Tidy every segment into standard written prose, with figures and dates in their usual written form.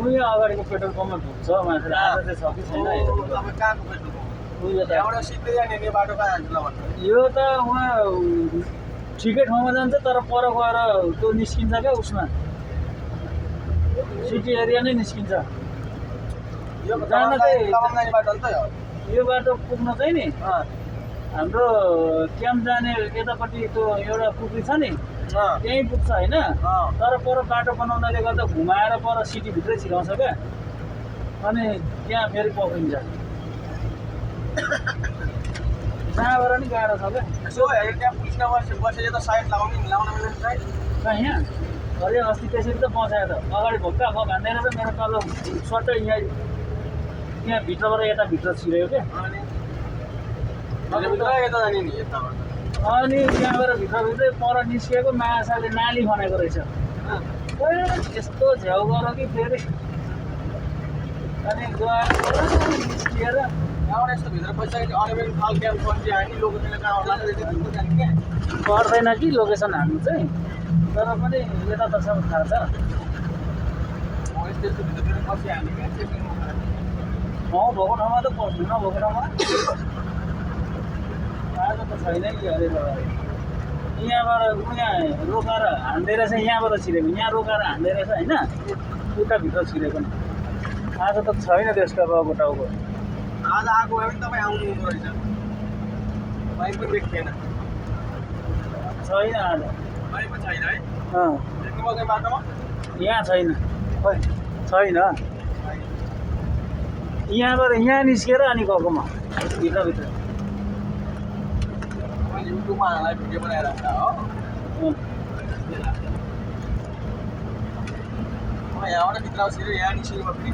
उयो अगाडिको पेट्रोल पम्पमा धुन्छ मान्छेले आज चाहिँ छ कि छैन यो त उहाँ ठिकै ठाउँमा जान्छ तर पर गएर त्यो निस्किन्छ क्या उसमा सिटी एरिया नै निस्किन्छ जान चाहिँ यो बाटो पुग्न चाहिँ नि हाम्रो क्याम्प जाने यतापट्टि त्यो एउटा पुग्री छ नि त्यहीँ पुग्छ होइन तर पर बाटो बनाउनाले गर्दा घुमाएर पर सिटीभित्रै छिराउँछ क्या अनि त्यहाँ फेरि पक्रिन्छ जहाँबाट नि गाह्रो छ क्या यहाँ अरे अस्ति त्यसरी त बचायो त अगाडि भोक्का भोक हान्दैन त मेरो तल सट्टै यहाँ भित्रबाट यता भित्र छिर्यो क्या अनि त्यहाँबाट भित्रभित्रै पर निस्किएको माछाले नाली बनाएको रहेछ यस्तो झ्याउ गर कि फेरि अनि निस्किएर पर्दैन कि लोकेसन हान्नु चाहिँ तर पनि यता तसम्म थाहा छ भएको ठाउँमा त पर्छु नभएको ठाउँमा आज त छैन कि अरे यहाँबाट यहाँ रोकाएर हान्दै रहेछ यहाँबाट छिरेको यहाँ रोकाएर हान्दै रहेछ होइन उताभित्र छिरेको नि आज त छैन त्यसको अब टाउको आज आएको भए पनि तपाईँ आउनु रहेछ बाइक पनि देखिएन छैन आज बाइक पनि छैन है देख्नुभयो बाटोमा यहाँ छैन खै छैन यहाँबाट यहाँ निस्केर अनि गएकोमा भित्रभित्र युट्युबमा हाल्दा भिडियो बनाएर राख्दा हो यहाँबाट भित्र छिरेर यहाँ निस्किनु फेरि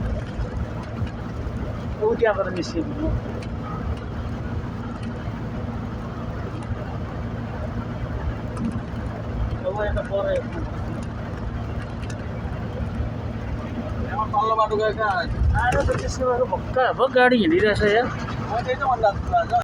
ऊ त्यहाँबाट निस्किनु अब यता पर तल्लो बाटो गएका आज त त्यसो भएर भक्का भक्क गाडी हिँडिरहेछ यहाँ त्यही त भन्दा